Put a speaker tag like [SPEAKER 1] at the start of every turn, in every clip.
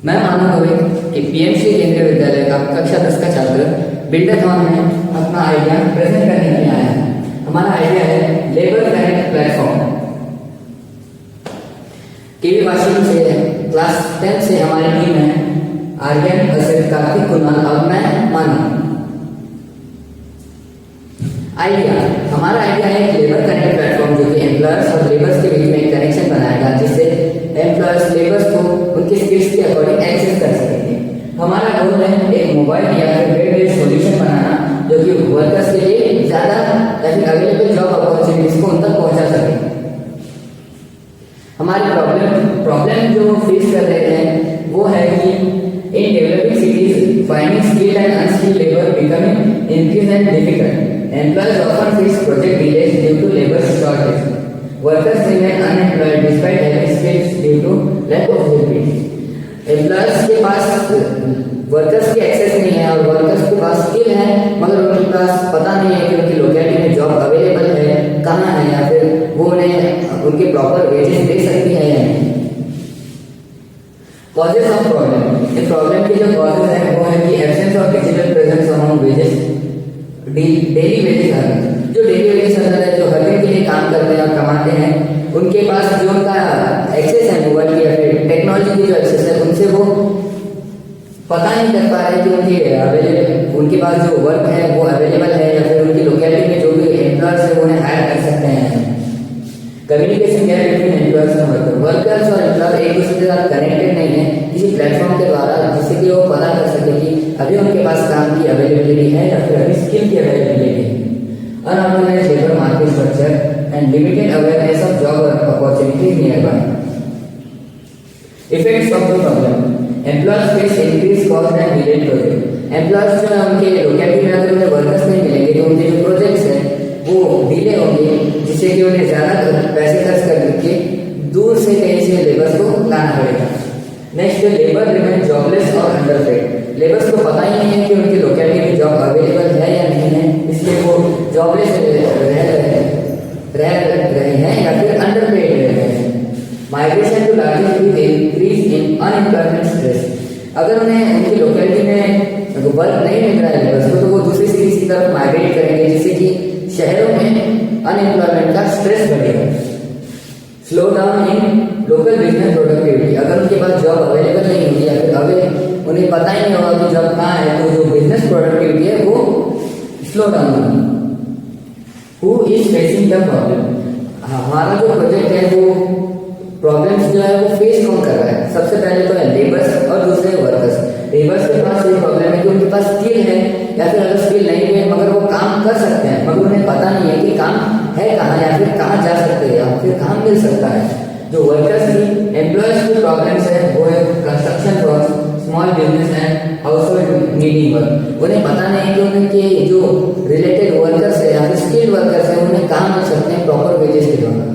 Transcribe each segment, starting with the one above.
[SPEAKER 1] मैं मानव भवे कि पीएमसी केंद्रीय विद्यालय का कक्षा 10 का छात्र बिल्डरथॉन में अपना आइडिया प्रेजेंट करने के लिए आया है। हमारा आइडिया है लेबर कनेक्ट प्लेटफॉर्म। केवी वाशिंग से क्लास 10 से हमारी टीम है आर्यन, असित, कार्तिक, कुणाल और मैं मानव। हमारा आइडिया है एक लेबर कनेक्ट प्लेटफॉर्म जो कि एम्प्लॉयर्स और लेबर्स के बीच में एक कनेक्शन बनाएगा, जिससे एम्प्लॉयर्स लेबर्स को उनके स्किल्स के अकॉर्डिंग एक्सेस कर सकेंगे। हमारा गोल है एक मोबाइल या फिर वेब बेस्ड सॉल्यूशन बनाना जो कि वर्कर्स के लिए ज़्यादा या फिर अवेलेबल जॉब अपॉर्चुनिटीज को उन तक पहुंचा सके। हमारी प्रॉब्लम जो फेस कर रहे हैं वो है कि in developing cities finding skilled and unskilled labour becoming increasingly difficult. Employees often face project delays due to labor shortage. Workers remain unemployed despite having skills due to lack of availability. Employers के पास workers की access नहीं है और workers के पास skill है मगर उनके पास पता नहीं है कि उनकी लोकेलिटी में जॉब अवेलेबल है कहाँ है या फिर वो उन्हें उनके प्रॉपर वेजेस दे सकती है या नहीं। Causes of problem. इस प्रॉब्लम के जो कॉजेज है वो है कि absence of digital presence amount wages, daily wages earner. जो डेली वेजेस अर्नर है जो हर दिन के लिए काम करते हैं और कमाते हैं उनके पास जो उनका एक्सेस है मोबाइल की या फिर टेक्नोलॉजी की जो एक्सेस है उनसे वो पता नहीं कर पा रहे कि उनके पास जो वर्क है वो अवेलेबल है या फिर उनकी लोकेलिटी में जो भी एम्प्लॉयर्स है वो उन्हें हायर कर सकते हैं। Communication gap between employers and workers और एम्प्लॉयर एक दूसरे के साथ कनेक्टेड नहीं है किसी प्लेटफॉर्म के द्वारा, जिससे कि वो पता कर सके कि अभी उनके पास काम की अवेलेबिलिटी है या फिर अभी स्किल की अवेलेबिलिटी है। Unorganised labour market structure and limited awareness of job opportunities near by. Effects of the problem. Employers face increase cost and delayed project. Employers जो है उनके लोकेलिटी में अगर उन्हें वर्कर्स नहीं मिलेंगे तो उनके जो प्रोजेक्ट्स हैं वो डिले होंगे, जिससे कि उन्हें ज़्यादा पैसे खर्च करके दूर से कहीं से लेबर्स को लाना पड़ेगा। नेक्स्ट, लेबर रिमेन जॉबलेस और अंडरपेड। लेबर्स को पता ही नहीं है कि उनकी लोकेलिटी में जॉब अवेलेबल है या नहीं है, इसलिए वो जॉबलेस रह रहे हैं या फिर अंडरपेड रह रहे हैं। Migration to larger city increase in unemployment stress. अगर उन्हें उनकी लोकेलिटी में वर्क नहीं मिल रहा है लेबर्स को तो वो दूसरी सिटीज की तरफ माइग्रेट करेंगे, जिससे कि शहरों में अनएम्प्लॉयमेंट का स्ट्रेस बढ़ेगा। Slow down in local business productivity. अगर उनके पास जॉब अवेलेबल नहीं होगी या फिर उन्हें पता ही नहीं होगा कि जॉब कहाँ है तो जो बिजनेस प्रोडक्टिविटी है वो स्लो डाउन होगी। Who is facing the problem. हमारा जो प्रोजेक्ट है वो प्रॉब्लम्स जो है वो फेस कौन कर रहा है। सबसे पहले तो है लेबर्स और दूसरे वर्कर्स। लेबर्स के पास ये प्रॉब्लम है कि उनके पास स्किल है या फिर अगर स्किल नहीं है मगर वो काम कर सकते हैं मगर उन्हें पता नहीं है कि काम है कहाँ या फिर कहाँ जा सकते हैं या फिर कहाँ मिल सकता है। जो वर्कर्स की एम्प्लॉयर्स की प्रॉब्लम्स है वो है construction work, small business and household needing work. उन्हें पता नहीं है कि उनके जो रिलेटेड वर्कर्स है या फिर स्किल्ड वर्कर्स है उन्हें कहाँ मिल सकते हैं प्रॉपर वेजेस के द्वारा।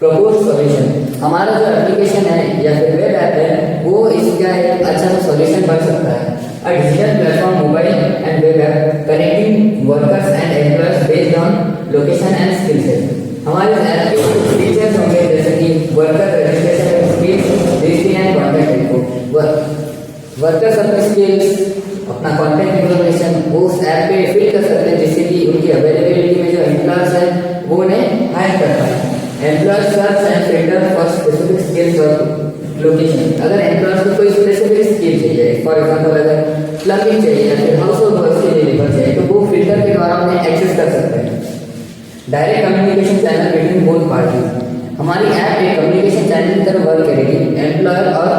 [SPEAKER 1] Propose solution. हमारा जो एप्लीकेशन है या फिर वेब ऐप है वो इसका एक अच्छा सॉल्यूशन बन सकता है। A digital platform mobile and web app connecting workers and employers based on location and skill set. हमारे ऐप के कुछ फीचर्स होंगे जैसे कि worker registration skills, listing and contact info. Workers अपने स्किल्स अपना कॉन्टैक्ट इन्फॉर्मेशन उस ऐप पे फिल कर सकते हैं, जिससे कि उनकी अवेलेबिलिटी में जो एम्प्लॉयर्स हैं वो उन्हें हायर कर पाए। Employer search and filter for specific skills और लोकेशन। अगर एम्प्लॉयर्स को कोई स्पेसिफिक स्किल चाहिए, फॉर एग्जांपल अगर प्लम्बिंग चाहिए या फिर हाउस होल्ड वर्क्स के लिए लेबर चाहिए तो वो फिल्टर के द्वारा उन्हें एक्सेस कर सकते हैं। Direct communication channel between both parties. हमारी ऐप एक कम्युनिकेशन चैनल की तरह वर्क करेगी एम्प्लॉयर और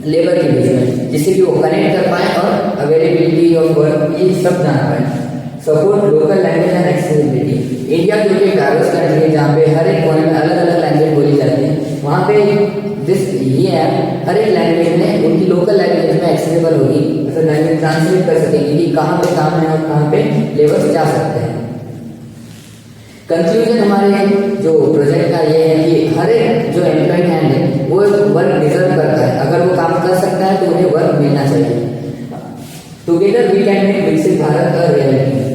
[SPEAKER 1] लेबर के बीच में, जिससे कि वो कनेक्ट कर पाए और अवेलेबिलिटी ऑफ वर्क ये सब जान पाए। Support local language and accessibility. India जो कि डाइवर्स कंट्री है जहाँ पे हर एक कोने में अलग अलग लैंग्वेज बोली जाती है, वहाँ पे ये ऐप हर एक लैंग्वेज में उनकी लोकल लैंग्वेज में एक्सेसिबल होगी, फिर लैंग्वेज ट्रांसलेट कर सकेगी कि कहाँ पे काम है और कहाँ पे लेबर्स जा सकते हैं। कंक्लूजन हमारे जो प्रोजेक्ट का ये है कि हर एक जो एम्प्लॉय है वो वर्क डिजर्व करता है। अगर वो काम कर सकता है तो उन्हें वर्क मिलना चाहिए। टुगेदर वी कैन मेक विकसित भारत अ रियलिटी।